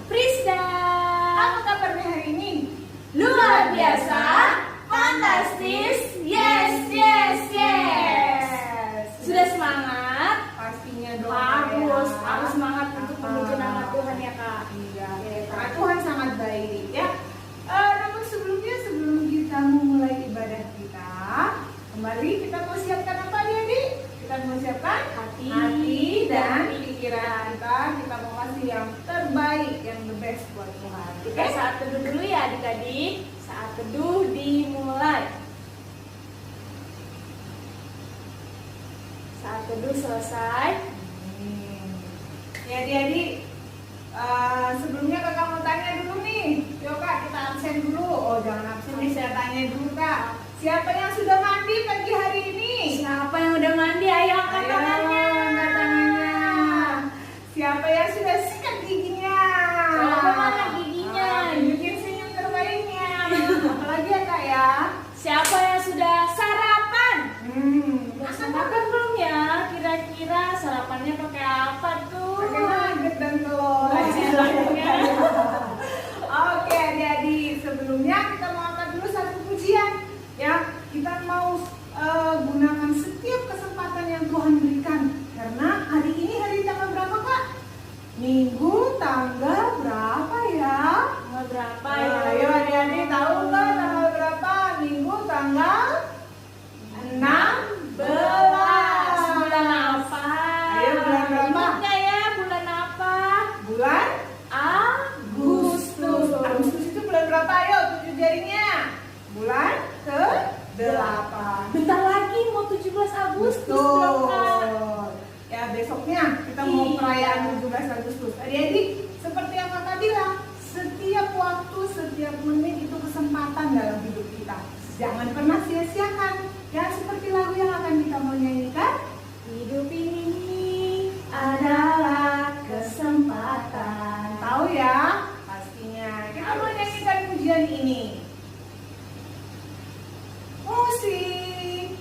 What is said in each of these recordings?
Prisda. Apa kabarnya hari ini? Luar biasa, fantastis, yes, yes, yes. Sudah semangat? Pastinya dong. Bagus, ya. harus semangat untuk menuju nama Tuhan ya Kak. Iya, Oke, karena Tuhan sangat baik ya. Namun sebelum kita memulai ibadah kita, kembali kita mau siapkan apa ya, Dik? Kita mau siapkan hati dan pikiran kita. Kita mau kasih yang terbaik, yang the best buat Tuhan. Kita saat teduh dulu ya adik-adik. Saat teduh dimulai. Saat teduh selesai. Ya adik-adik, sebelumnya kakak mau tanya dulu nih. Yuk kak, kita absen dulu. Oh jangan absen nih, saya tanya dulu kak. Siapa yang sudah mandi pagi hari ini? Siapa yang udah mandi? Ayo angkat tangannya. angkat tangannya. Siapa yang sudah sikat giginya? Coba mana giginya? Tunjukin senyum terbaiknya. Apalagi ya kak ya? Siapa yang sudah sarapan? Makan Makan belum ya? Kira-kira sarapannya pakai apa tuh? pakai nugget dan telur. Oke adik-adik, sebelumnya kita mau angkat dulu satu pujian ya. Kita mau gunakan setiap kesempatan yang Tuhan berikan. Karena hari ini hari tanggal berapa kak? Minggu tanggal berapa ya? Tanggal berapa Nah, ya? ayo adik-adik tahu nggak tanggal berapa? Minggu tanggal 16. Bulan apa? Ayo, bulan berapa? Ingat nggak ya bulan apa? Bulan Agustus. Agustus itu bulan berapa? Ayo tunjuk jarinya. Bulan ke-8. Bentar lagi mau 17 Agustus dong, Kak. Betul. Ya besoknya kita mau Iya. perayaan 17 Agustus. Adik-adik, seperti yang kakak bilang, setiap waktu, setiap menit itu kesempatan dalam hidup kita. Jangan pernah sia-siakan. Ya seperti lagu yang akan kita mau nyanyikan. Hidup ini adalah kesempatan. Tahu ya? Pastinya. Kita mau nyanyikan pujian ini. Musik.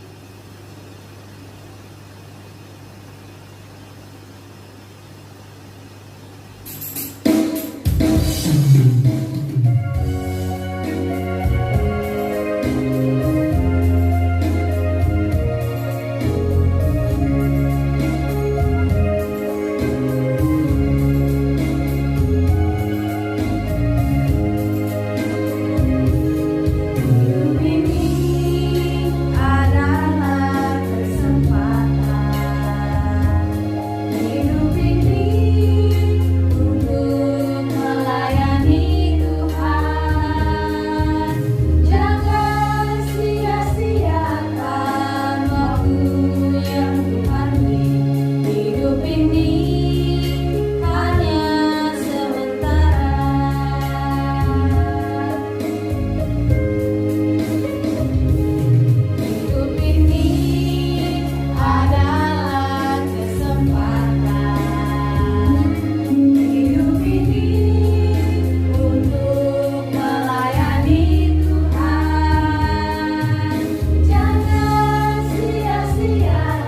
Hidup ini adalah kesempatan. Hidup ini untuk melayani Tuhan. Jangan sia-siakan waktu yang Tuhan beri. Hidup ini hanya sementara. Hidup ini adalah kesempatan. Hidup ini untuk melayani Tuhan. Jangan sia-siakan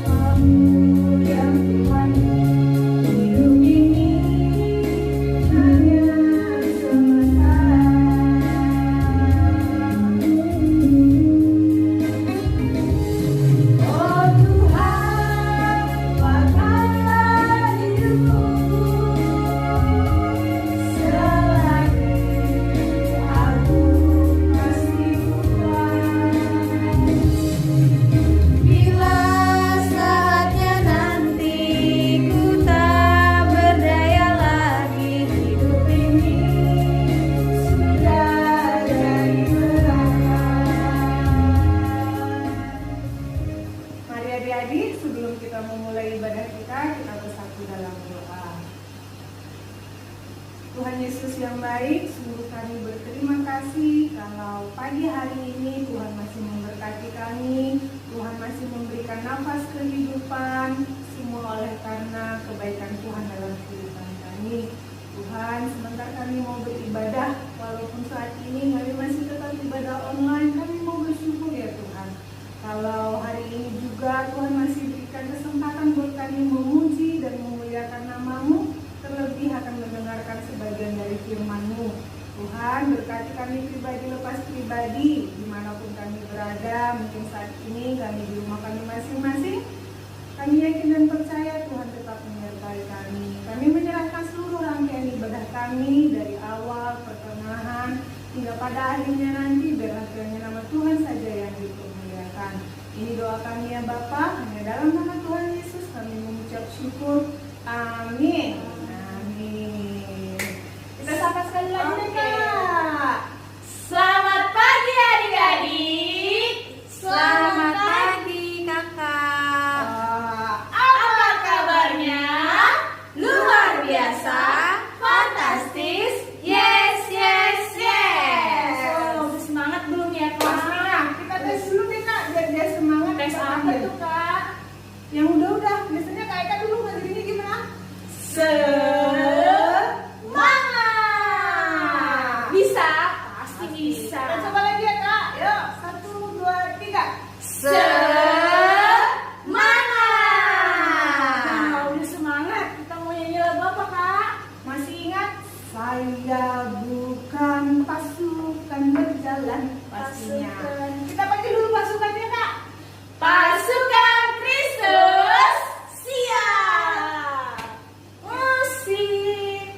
waktu yang Tuhan beri. Hidup ini hanya sementara. Oh Tuhan, pakailah hidupku selagi aku masih kuat. Bila saatnya nanti ku tak berdaya lagi, hidup ini sudah jadi berangan. Mari adik-adik, sebelum kita memulai ibadah kita bersatu dalam doa. Tuhan Yesus yang baik, sungguh kami berterima kasih kalau pagi hari ini Tuhan masih memberkati kami, Tuhan masih memberikan nafas kehidupan, semua oleh karena kebaikan Tuhan dalam kehidupan kami. Tuhan, sebentar kami mau beribadah, walaupun saat ini kami masih tetap ibadah online, kami mau bersyukur ya Tuhan. Kalau hari ini juga Tuhan masih berikan kesempatan buat kami memuji dan memuliakan nama-Mu, terlebih akan mendengar firman-Mu. Tuhan, berkati kami pribadi lepas pribadi, dimanapun kami berada. Mungkin saat ini kami di rumah kami masing-masing. Kami yakin dan percaya Tuhan tetap menyertai kami. Kami menyerahkan seluruh rangkaian ibadah kami dari awal, pertengahan, hingga pada akhirnya nanti. Biarlah kiranya nama Tuhan saja yang dipermuliakan. Ini doa kami ya Bapa, hanya dalam nama Tuhan Yesus kami mengucap syukur. Amin. Amin. Kita sapa sekali lagi deh, Kak. Selamat pagi adik-adik. Selamat pagi kakak. Apa kabarnya? Luar biasa, fantastis, yes, yes, yes. Oh, udah semangat belum ya Kak? Nah, kita tes dulu deh Kak, biar dia semangat. Tes kita apa ambil. tuh Kak? Yang udah. Biasanya Kak Eka dulu ngajarinnya gimana? Semangat. Bisa? Pasti bisa. Kita coba lagi ya Kak. Yuk, 1, 2, 3. Semangat. Nah, udah semangat. Kita mau nyanyi lagu apa Kak? Masih ingat? Saya bukan pasukan berjalan pastinya. Pasukan. Kita panggil dulu pasukannya Kak. Pasukan Kristus siap. Musik.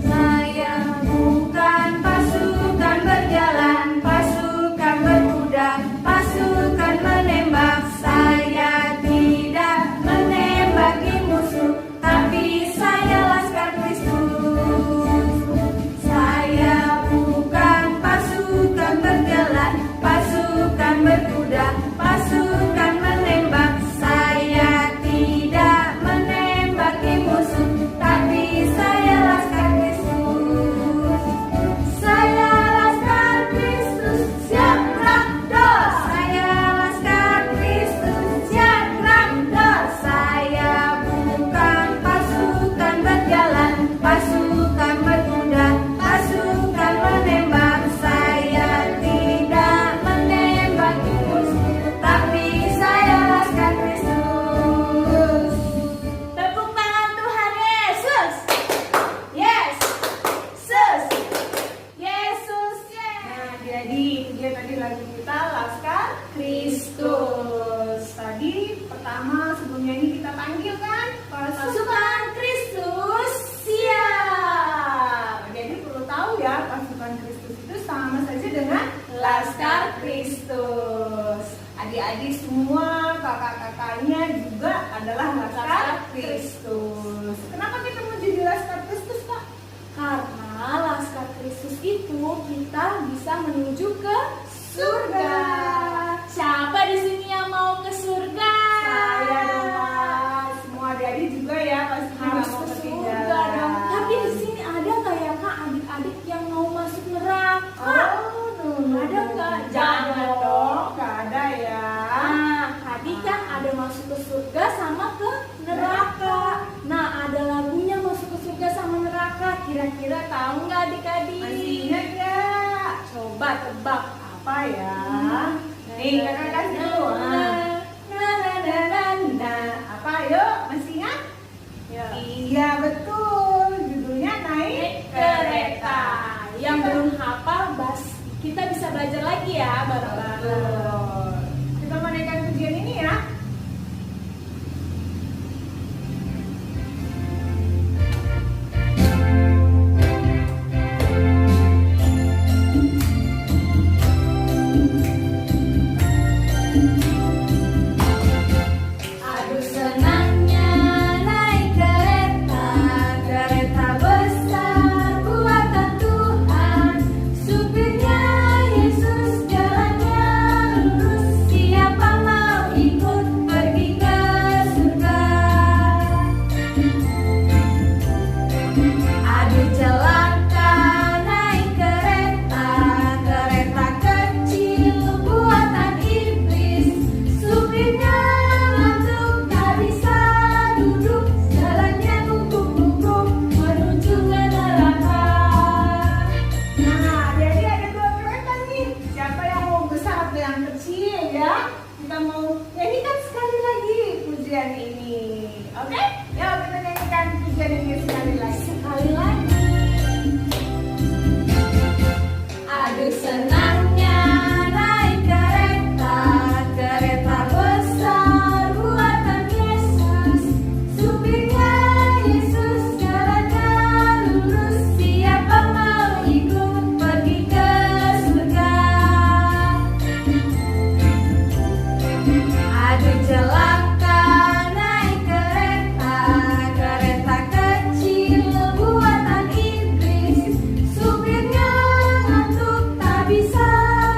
Saya bukan pasukan berjalan, pasukan berkuda, pasukan menembak. Saya tidak menembaki musuh, tapi saya laskar Kristus. Saya bukan pasukan berjalan, pasukan berkuda, pasukan menembak. Saya tidak menembaki musuh, tapi saya laskar Kristus. Saya laskar Kristus, siap rakdos. Saya laskar Kristus, siap rakdos. Saya bukan pasukan berjalan, pasukan berkuda, pasukan menembak. Saya tidak menembaki musuh, tapi saya laskar Kristus. Tepuk tangan Tuhan Yesus. Yes. Sus. Yesus. Yes. Nah, jadi itu dia tadi lagu kita Laskar Kristus. Tadi pertama sebelum nyanyi kita panggil kan Pasukan Kristus siap. Jadi perlu tahu ya, pasukan Kristus itu sama saja dengan Laskar Kristus. Adik-adik semua, kakak-kakaknya juga adalah Laskar Kristus. Kenapa kita mau jadi Laskar Kristus, Kak? Karena Laskar Kristus itu kita bisa menuju ke surga. Siapa di sini yang mau ke surga? Saya dong, Kak. Semua adik-adik juga ya pasti Harus nggak mau ke surga ketinggalan. dong. Tapi di sini ada nggak ya Kak adik-adik yang mau masuk neraka? Ada nggak? Jangan dong, nggak ada ya. Nah, tadi kan ada masuk ke surga sama ke neraka. Nah, ada lagunya masuk ke surga sama neraka. Kira-kira tahu nggak adik-adik? Masih ingat ya? Coba tebak. Apa ya? Nih, kakak kasih dulu. Apa yuk? Masih ingat? Ya. Iya betul. Judulnya Naik Kereta. Yang belum hafal, kita bisa belajar lagi ya bareng-bareng. Betul. Kita menaikkan pujian ini ya. Aduh senangnya naik kereta, kereta besar buatan Tuhan. Supirnya Yesus, jalannya yang kecil ya. Kita mau nyanyikan sekali lagi pujian ini. Oke? Yuk kita nyanyikan pujian ini sekali lagi. Sekali lagi. Aduh senangnya naik kereta, kereta besar buatan Yesus. Supirnya Yesus, jalannya lurus. Siapa mau ikut pergi ke surga? Aduh celaka naik kereta, kereta kecil buatan iblis. Supirnya ngantuk tak bisa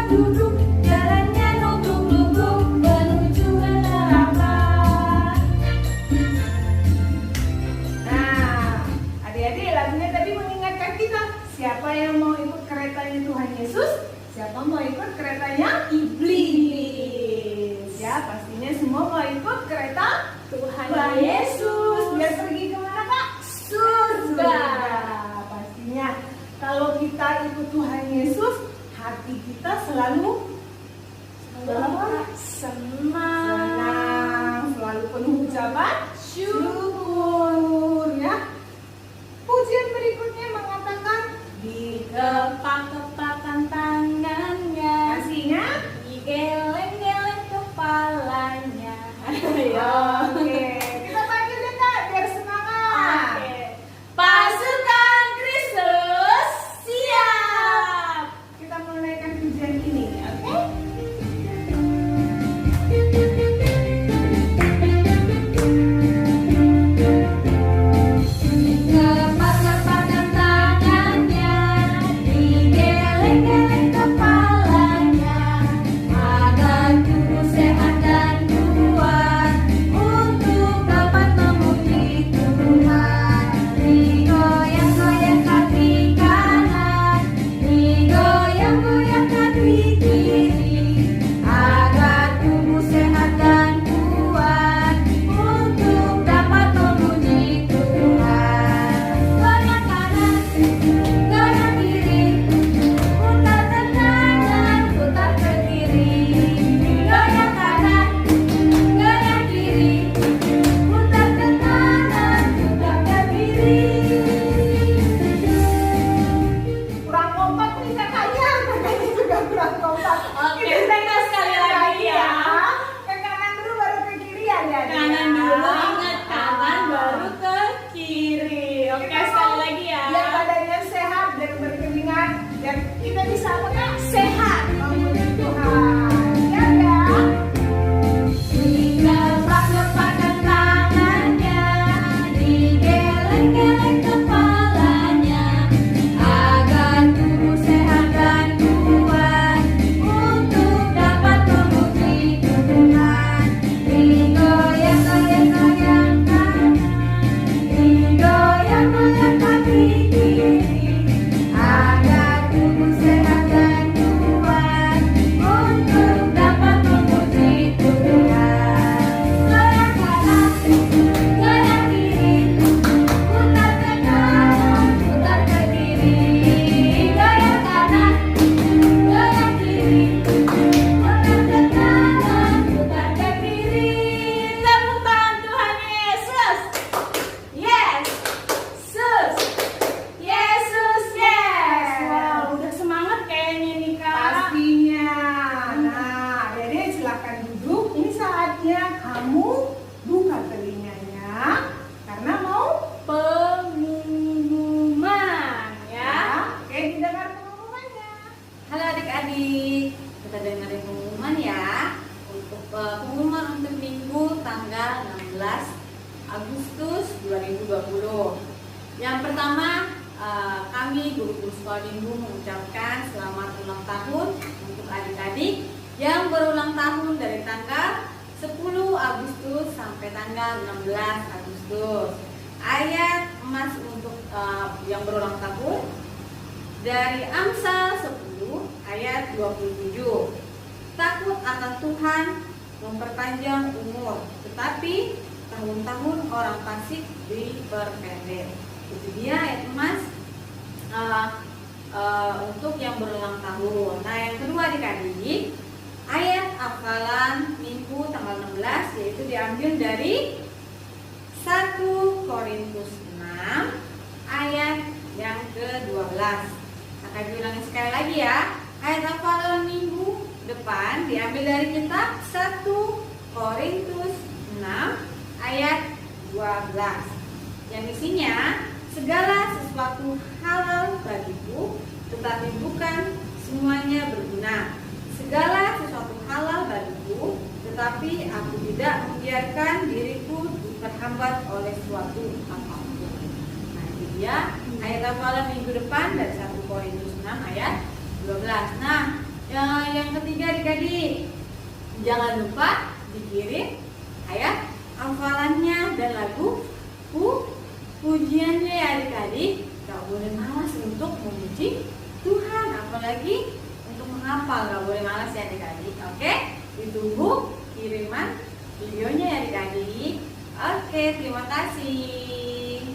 duduk, jalannya nunduk-nunduk menuju neraka. Nah, adik-adik lagunya tadi mengingatkan kita, siapa yang mau ikut keretanya Tuhan Yesus, siapa mau ikut keretanya iblis. Ya, pastinya semua mau ikut kereta Tuhan Tuhan Yesus. Biar pergi kemana Kak? Surga. Pastinya kalau kita ikut Tuhan Yesus, hati kita selalu senang, selalu penuh ucapan syukur ya. Pujian berikutnya mengatakan di Kepak-kepakan tangannya, kasihnya. digeleng-geleng kepalanya. Oke, kita panggil deh Kak biar semangat. Oke. Pasukan Kristus siap. Kita menunaikan pujian ini, oke? Kepak-kepakan tangannya, digeleng-geleng kepalanya, agar tubuh sehat dan kuat untuk dapat memuji Tuhan. Digoyang-goyang kaki kanan, digoyang-goyang kaki kiri, agar tubuh sehat dan kuat untuk dapat memuji Tuhan. Goyang kanan, goyang kiri, putar ke kanan, putar ke kiri. Goyang kanan, goyang kiri, putar ke kanan, putar ke kiri. Kurang kompak nih kakaknya, kakaknya juga kurang kompak. Oke, Kita kita sekali lagi ya. Ke kanan dulu baru ke kiri ya, Adik. Kanan dulu, ingat kanan baru ke kiri. Oke, sekali lagi ya. Biar badannya sehat dan berkeringat, dan kita bisa apa Kak? Sehat memuji Tuhan. Ya ya. Dikepak-kepakan tangannya, digeleng-geleng kepalanya, agar tubuh sehat dan kuat untuk dapat memuji Tuhan. Digoyang-goyang kanan, digoyang-goyang kaki kiri, agar tubuh sehat dan kuat untuk dapat memuji Tuhan. Goyang kanan, goyang kiri, putar ke kanan, putar ke kiri. Goyang kanan, goyang kiri, putar ke kanan, putar ke kiri. Tepuk tangan Tuhan Yesus. Yes. Sus. Yesus, yes. Wow, udah semangat kayaknya nih Kak. Pastinya. Nah, adik-adik silakan duduk. Ini saatnya kamu buka telinganya karena mau Pengumuman ya. Oke, didengar pengumumannya. Halo adik-adik, kita dengerin pengumuman ya. Untuk pengumuman untuk minggu tanggal 16 Agustus 2020. Yang pertama, kami guru-guru sekolah minggu mengucapkan selamat ulang tahun untuk adik-adik yang berulang tahun dari tanggal 10 Agustus sampai tanggal 16 Agustus. Ayat emas untuk yang berulang tahun dari Amsal 10 ayat 27. Takut akan Tuhan memperpanjang umur, tetapi tahun-tahun orang fasik diperpendek. Itu dia ayat emas untuk yang berulang tahun. Nah, yang kedua adik-adik, ayat 12 yaitu diambil dari 1 Korintus 6 ayat yang ke-12. Kakak ulangi sekali lagi ya. Ayat hafalan minggu depan diambil dari kitab 1 Korintus 6 ayat 12. Yang isinya, segala sesuatu halal bagiku, tetapi bukan semuanya berguna. Segala sesuatu halal bagiku, tetapi aku tidak membiarkan diriku diperhambat oleh suatu apapun. Nah, ini dia ayat hafalan minggu depan dari 1 Korintus 6 ayat 12. Nah, yang ketiga adik-adik, jangan lupa dikirim ayat hafalannya dan lagu pujiannya ya adik-adik. Gak boleh malas untuk memuji Tuhan, apalagi untuk menghafal, gak boleh malas ya adik-adik. Oke, ditunggu kiriman videonya ya adik-adik. Oke, terima kasih.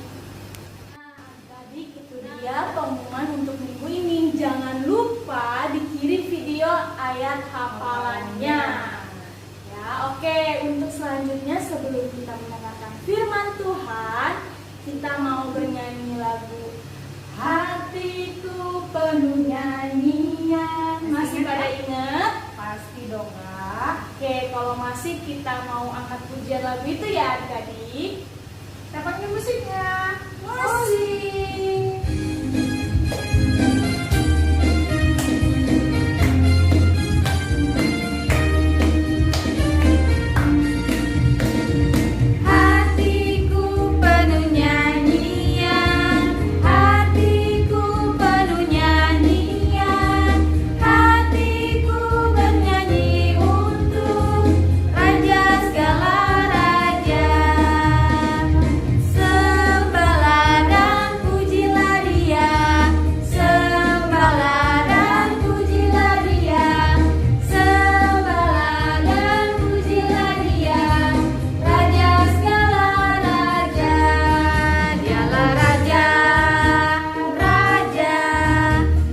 Nah, tadi itu dia pengumuman untuk minggu ini. Jangan lupa dikirim video ayat hafalannya. Ya, oke. Untuk selanjutnya sebelum kita mendengarkan firman Tuhan, kita mau bernyanyi lagu Hatiku Penuh Nyanyian. Masih pada ingat? Pasti dong, Kak. Oke, kalau masih kita mau angkat pujian lagu itu ya adik-adik. Kita pakai musiknya. Musik. Hatiku penuh nyanyian, hatiku penuh nyanyian, hatiku bernyanyi untuk Raja segala raja. Sembahlah dan pujilah Dia, sembahlah dan pujilah Dia, sembahlah dan pujilah Dia, Raja segala raja. Dialah Raja, Raja,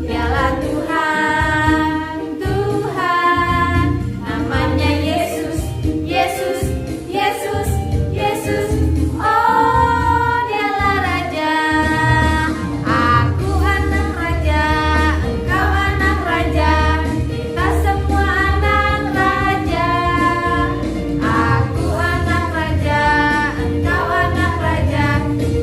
Dialah Tuhan, Tuhan. Namanya Yesus, Yesus, Yesus, Yesus. Oh, Dialah Raja. Aku anak raja, engkau anak raja, kita semua anak raja. Aku anak raja, engkau anak raja,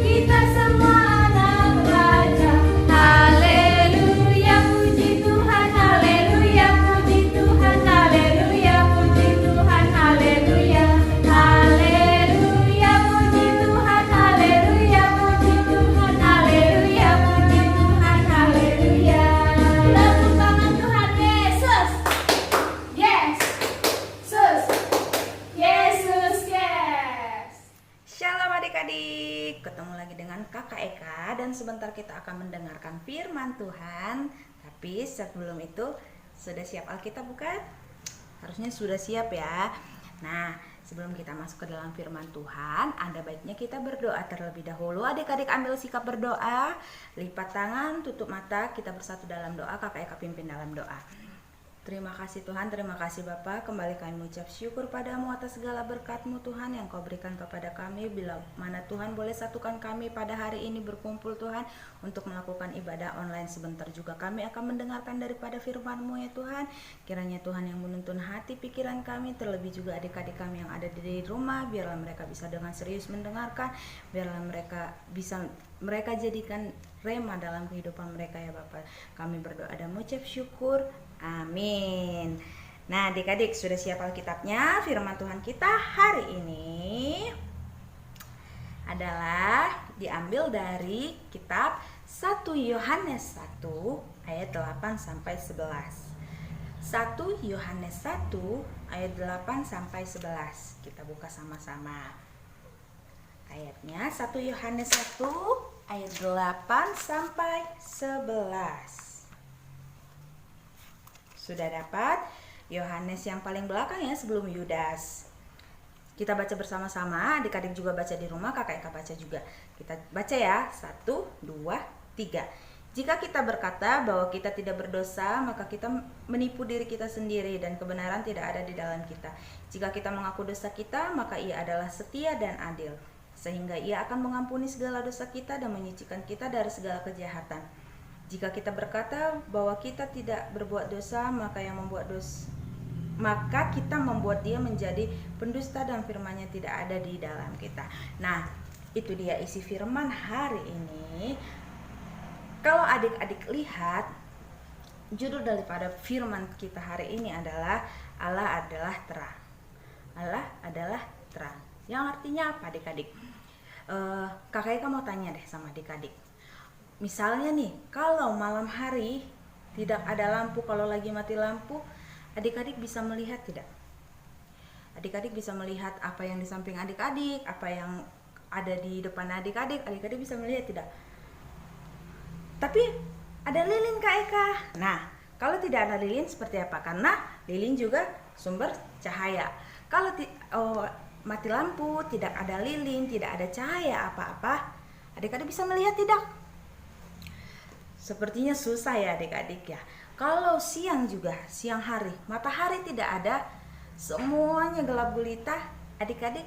kita semua anak raja. Haleluya, puji Tuhan, haleluya, puji Tuhan, haleluya, puji Tuhan, haleluya. Haleluya, puji Tuhan, haleluya, puji Tuhan, haleluya, puji Tuhan, haleluya. Tepuk tangan Tuhan Yesus. Yes. Sus. Yesus, yes. Shalom adik-adik, ketemu lagi dengan Kakak Eka dan sebentar kita akan mendengarkan firman Tuhan. Tapi sebelum itu, sudah siap Alkitab bukan? Harusnya sudah siap ya. Nah, sebelum kita masuk ke dalam firman Tuhan, ada baiknya kita berdoa terlebih dahulu. Adik-adik ambil sikap berdoa, lipat tangan, tutup mata, kita bersatu dalam doa. Kakak Eka pimpin dalam doa. Terima kasih Tuhan, terima kasih Bapa. Kembali kami mengucap syukur padamu atas segala berkat-Mu Tuhan yang Kau berikan kepada kami. Bila mana Tuhan boleh satukan kami pada hari ini berkumpul Tuhan untuk melakukan ibadah online sebentar juga. Kami akan mendengarkan daripada firman-Mu ya Tuhan. Kiranya Tuhan yang menuntun hati pikiran kami, terlebih juga adik-adik kami yang ada di rumah. Biarlah mereka bisa dengan serius mendengarkan. Biarlah mereka jadikan rema dalam kehidupan mereka ya Bapak. Kami berdoa dan mengucap syukur. Amin. Nah adik-adik sudah siap Alkitabnya? Firman Tuhan kita hari ini adalah diambil dari kitab 1 Yohanes 1 ayat 8 sampai 11. 1 Yohanes 1 ayat 8 sampai 11. Kita buka sama-sama. Ayatnya 1 Yohanes 1 ayat 8 sampai 11. Sudah dapat? Yohanes yang paling belakang ya sebelum Yudas. Kita baca bersama-sama, adik-adik juga baca di rumah, kakak Eka baca juga. Kita baca ya, 1, 2, 3. Jika kita berkata bahwa kita tidak berdosa, maka kita menipu diri kita sendiri dan kebenaran tidak ada di dalam kita. Jika kita mengaku dosa kita, maka Ia adalah setia dan adil, sehingga Ia akan mengampuni segala dosa kita dan menyucikan kita dari segala kejahatan. Jika kita berkata bahwa kita tidak berbuat dosa, maka kita membuat Dia menjadi pendusta dan firman-Nya tidak ada di dalam kita. Nah, itu dia isi firman hari ini. Kalau adik-adik lihat, judul daripada firman kita hari ini adalah Allah adalah terang. Allah adalah terang. Yang artinya apa adik-adik? Kakak Eka mau tanya deh sama adik-adik. Misalnya nih, kalau malam hari tidak ada lampu, kalau lagi mati lampu, adik-adik bisa melihat tidak? Adik-adik bisa melihat apa yang di samping adik-adik, apa yang ada di depan adik-adik bisa melihat tidak? Tapi ada lilin Kak Eka. Nah, kalau tidak ada lilin seperti apa? Karena lilin juga sumber cahaya. Kalau mati lampu, tidak ada lilin, tidak ada cahaya apa-apa, adik-adik bisa melihat tidak? Sepertinya susah ya adik-adik ya. Kalau siang juga, siang hari, matahari tidak ada, semuanya gelap gulita, adik-adik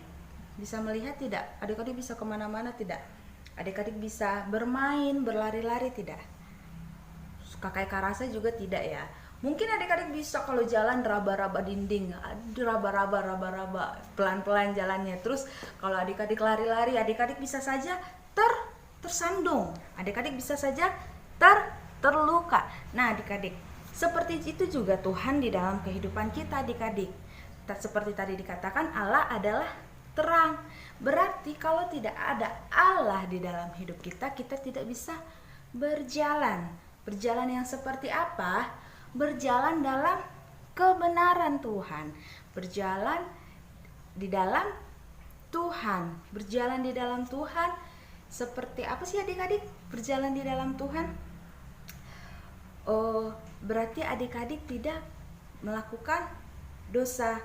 bisa melihat tidak? Adik-adik bisa kemana-mana tidak? Adik-adik bisa bermain, berlari-lari tidak? Kakak Eka rasa juga tidak ya. Mungkin adik-adik bisa kalau jalan raba-raba dinding, raba-raba pelan-pelan jalannya. Terus kalau adik-adik lari-lari, adik-adik bisa saja tersandung. Adik-adik bisa saja terluka. Nah adik-adik, seperti itu juga Tuhan di dalam kehidupan kita adik-adik. Seperti tadi dikatakan Allah adalah terang. Berarti kalau tidak ada Allah di dalam hidup kita, kita tidak bisa berjalan. Berjalan yang seperti apa? Berjalan dalam kebenaran Tuhan. Berjalan di dalam Tuhan. Berjalan di dalam Tuhan. Seperti apa sih adik-adik? Berjalan di dalam Tuhan. Oh, berarti adik-adik tidak melakukan dosa.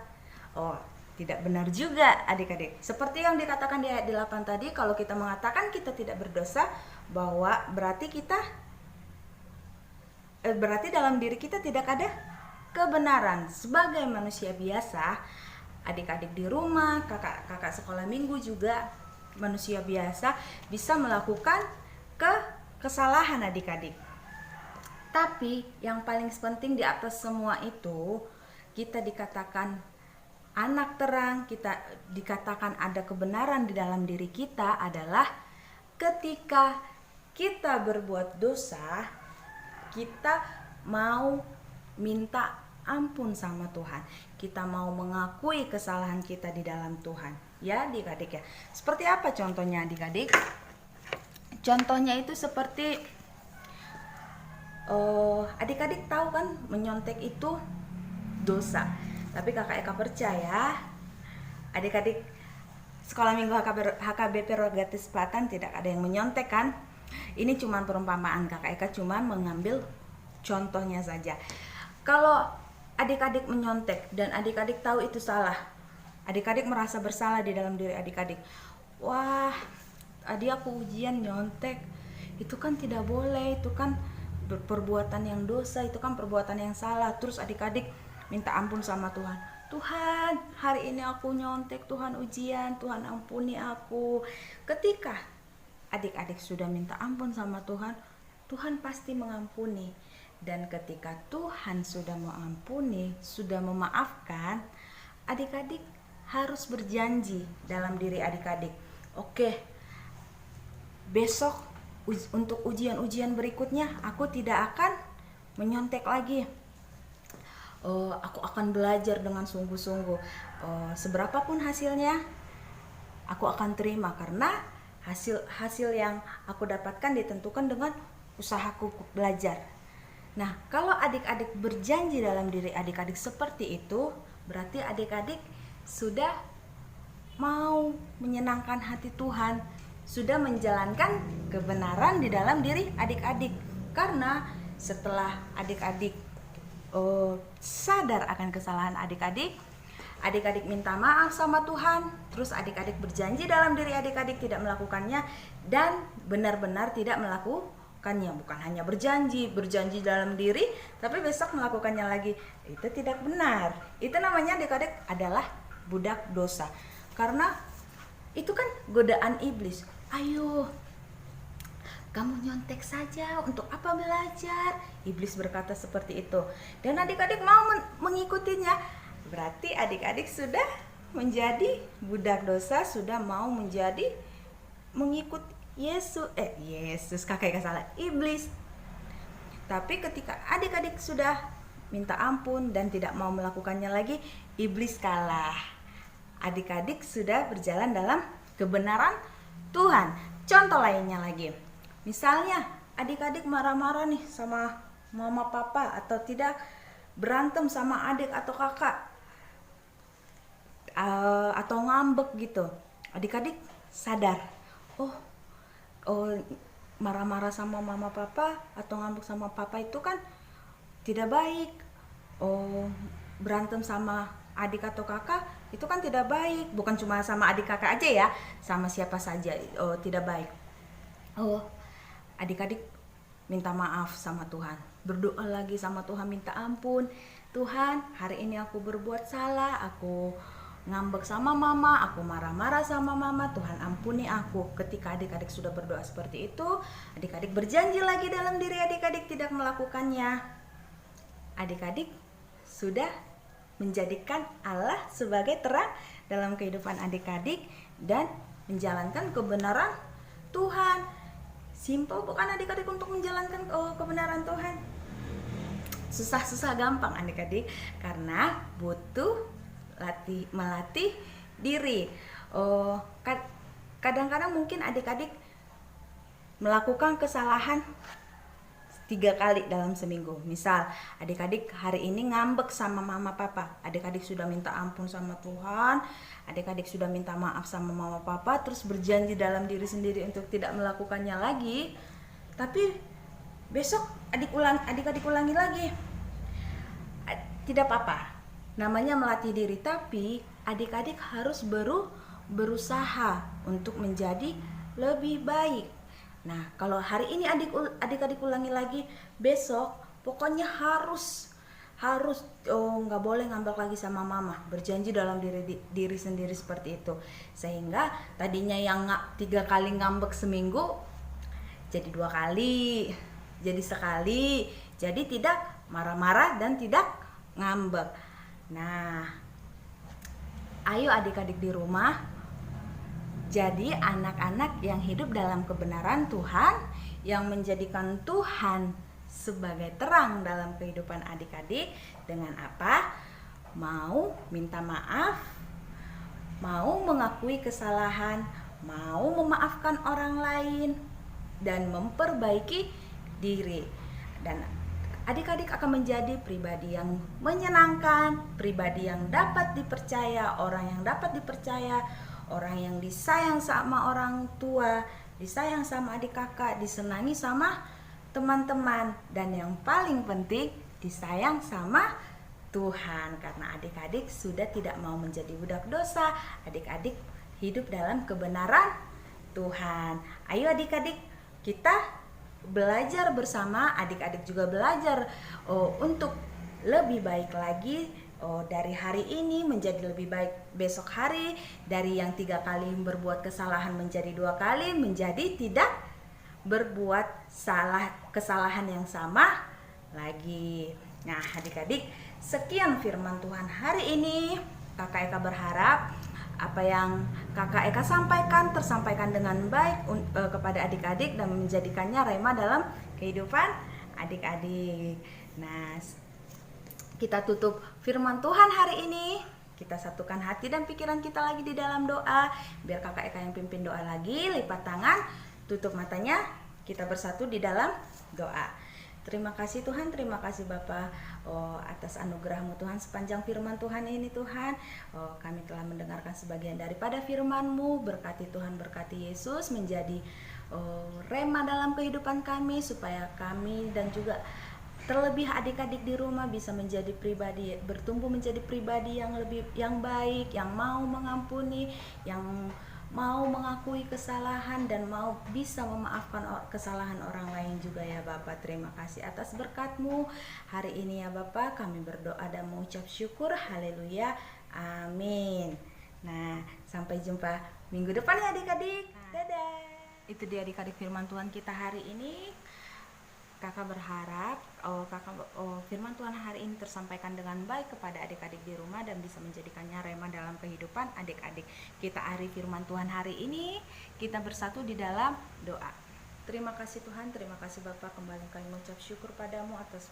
Oh, tidak benar juga adik-adik. Seperti yang dikatakan di ayat 8 tadi, kalau kita mengatakan kita tidak berdosa, bahwa berarti dalam diri kita tidak ada kebenaran. Sebagai manusia biasa, adik-adik di rumah, kakak sekolah minggu juga manusia biasa bisa melakukan kesalahan adik-adik. Tapi yang paling penting di atas semua itu, kita dikatakan anak terang, kita dikatakan ada kebenaran di dalam diri kita adalah ketika kita berbuat dosa, kita mau minta ampun sama Tuhan. Kita mau mengakui kesalahan kita di dalam Tuhan. Ya adik-adik ya. Seperti apa contohnya adik-adik? Contohnya itu seperti adik-adik tahu kan menyontek itu dosa. Tapi kakak Eka percaya adik-adik sekolah minggu HKBP Rogatis Selatan tidak ada yang menyontek kan? Ini cuma perumpamaan, kakak Eka cuma mengambil contohnya saja. Kalau adik-adik menyontek dan adik-adik tahu itu salah, adik-adik merasa bersalah di dalam diri adik-adik. Wah, tadi aku ujian nyontek, itu kan tidak boleh, itu kan perbuatan yang dosa, itu kan perbuatan yang salah. Terus adik-adik minta ampun sama Tuhan. Tuhan, hari ini aku nyontek, Tuhan ujian, Tuhan ampuni aku. Ketika adik-adik sudah minta ampun sama Tuhan, Tuhan pasti mengampuni. Dan ketika Tuhan sudah mengampuni, sudah memaafkan, adik-adik harus berjanji dalam diri adik-adik. Oke, besok untuk ujian-ujian berikutnya aku tidak akan menyontek lagi. Aku akan belajar dengan sungguh-sungguh. Seberapapun hasilnya, aku akan terima karena hasil yang aku dapatkan ditentukan dengan usahaku belajar. Nah, kalau adik-adik berjanji dalam diri adik-adik seperti itu, berarti adik-adik sudah mau menyenangkan hati Tuhan, sudah menjalankan kebenaran di dalam diri adik-adik. Karena setelah adik-adik sadar akan kesalahan adik-adik, adik-adik minta maaf sama Tuhan, terus adik-adik berjanji dalam diri adik-adik tidak melakukannya dan benar-benar tidak melakukannya, bukan hanya berjanji dalam diri tapi besok melakukannya lagi. Itu tidak benar. Itu namanya adik-adik adalah budak dosa. Karena itu kan godaan iblis. Ayo, kamu nyontek saja, untuk apa belajar? Iblis berkata seperti itu. Dan adik-adik mau mengikutinya. Berarti adik-adik sudah menjadi budak dosa, sudah mau menjadi mengikut Yesus, kakak salah, iblis. Tapi ketika adik-adik sudah minta ampun dan tidak mau melakukannya lagi, iblis kalah. Adik-adik sudah berjalan dalam kebenaran Tuhan. Contoh lainnya lagi, misalnya adik-adik marah-marah nih sama mama papa, atau tidak berantem sama adik atau kakak, atau ngambek gitu. Adik-adik sadar, oh marah-marah sama mama papa atau ngambek sama papa itu kan tidak baik. Berantem sama adik atau kakak itu kan tidak baik. Bukan cuma sama adik kakak aja ya, sama siapa saja tidak baik. Adik-adik minta maaf sama Tuhan, berdoa lagi sama Tuhan, minta ampun. Tuhan, hari ini aku berbuat salah, aku ngambek sama mama, aku marah-marah sama mama, Tuhan ampuni aku. Ketika adik-adik sudah berdoa seperti itu, adik-adik berjanji lagi dalam diri adik-adik tidak melakukannya. Adik-adik sudah menjadikan Allah sebagai terang dalam kehidupan adik-adik dan menjalankan kebenaran Tuhan. Simple bukan adik-adik untuk menjalankan kebenaran Tuhan? Susah-susah gampang adik-adik, karena butuh melatih diri. Kadang-kadang mungkin adik-adik melakukan kesalahan 3 kali dalam seminggu. Misal adik-adik hari ini ngambek sama mama papa, adik-adik sudah minta ampun sama Tuhan, adik-adik sudah minta maaf sama mama papa, terus berjanji dalam diri sendiri untuk tidak melakukannya lagi. Tapi besok adik-adik ulangi lagi, tidak apa-apa, namanya melatih diri. Tapi adik-adik harus berusaha untuk menjadi lebih baik. Nah, kalau hari ini adik-adik ulangi lagi, besok pokoknya harus nggak boleh ngambek lagi sama mama, berjanji dalam diri sendiri seperti itu. Sehingga tadinya yang 3 kali ngambek seminggu jadi 2 kali, jadi sekali, jadi tidak marah-marah dan tidak ngambek. Nah, ayo adik-adik di rumah jadi anak-anak yang hidup dalam kebenaran Tuhan, yang menjadikan Tuhan sebagai terang dalam kehidupan adik-adik. Dengan apa? Mau minta maaf, mau mengakui kesalahan, mau memaafkan orang lain, dan memperbaiki diri. Dan adik-adik akan menjadi pribadi yang menyenangkan, pribadi yang dapat dipercaya, orang yang dapat dipercaya, orang yang disayang sama orang tua, disayang sama adik kakak, disenangi sama teman-teman, dan yang paling penting disayang sama Tuhan. Karena adik-adik sudah tidak mau menjadi budak dosa, adik-adik hidup dalam kebenaran Tuhan. Ayo adik-adik, kita belajar bersama, adik-adik juga belajar untuk lebih baik lagi. Dari hari ini menjadi lebih baik besok hari, dari yang 3 kali berbuat kesalahan menjadi 2 kali, menjadi tidak berbuat kesalahan yang sama lagi. Nah adik-adik, sekian firman Tuhan hari ini. Kakak Eka berharap apa yang Kakak Eka sampaikan tersampaikan dengan baik kepada adik-adik dan menjadikannya rema dalam kehidupan adik-adik. Nah, kita tutup firman Tuhan hari ini. Kita satukan hati dan pikiran kita lagi di dalam doa. Biar Kakak Eka yang pimpin doa lagi. Lipat tangan, tutup matanya, kita bersatu di dalam doa. Terima kasih Tuhan, terima kasih Bapa atas anugerah-Mu Tuhan sepanjang firman Tuhan ini Tuhan. Kami telah mendengarkan sebagian daripada firman-Mu. Berkati Tuhan, berkati Yesus menjadi rema dalam kehidupan kami, supaya kami dan juga terlebih adik-adik di rumah bisa menjadi pribadi, bertumbuh menjadi pribadi yang baik, yang mau mengampuni, yang mau mengakui kesalahan dan mau bisa memaafkan kesalahan orang lain juga ya Bapak. Terima kasih atas berkat-Mu hari ini ya Bapak. Kami berdoa dan mengucap syukur. Haleluya. Amin. Nah, sampai jumpa minggu depan ya adik-adik. Dadah. Itu dia adik-adik firman Tuhan kita hari ini. Kakak berharap firman Tuhan hari ini tersampaikan dengan baik kepada adik-adik di rumah dan bisa menjadikannya rema dalam kehidupan adik-adik. Kita hari firman Tuhan hari ini, kita bersatu di dalam doa. Terima kasih Tuhan, terima kasih Bapak, kembali kami mengucap syukur padamu atas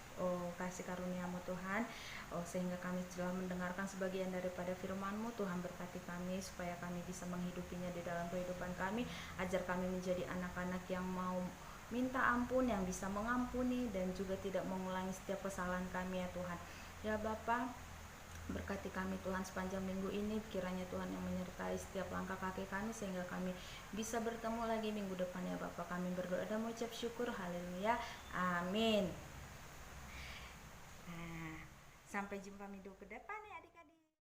kasih karunia-Mu Tuhan, sehingga kami telah mendengarkan sebagian daripada firman-Mu. Tuhan berkati kami supaya kami bisa menghidupinya di dalam kehidupan kami. Ajar kami menjadi anak-anak yang mau minta ampun, yang bisa mengampuni dan juga tidak mengulangi setiap kesalahan kami ya Tuhan. Ya Bapa, berkati kami Tuhan sepanjang minggu ini, kiranya Tuhan yang menyertai setiap langkah kaki kami sehingga kami bisa bertemu lagi minggu depan ya Bapa. Kami berdoa dan mengucap syukur. Haleluya. Amin. Nah, sampai jumpa minggu ke depan ya adik.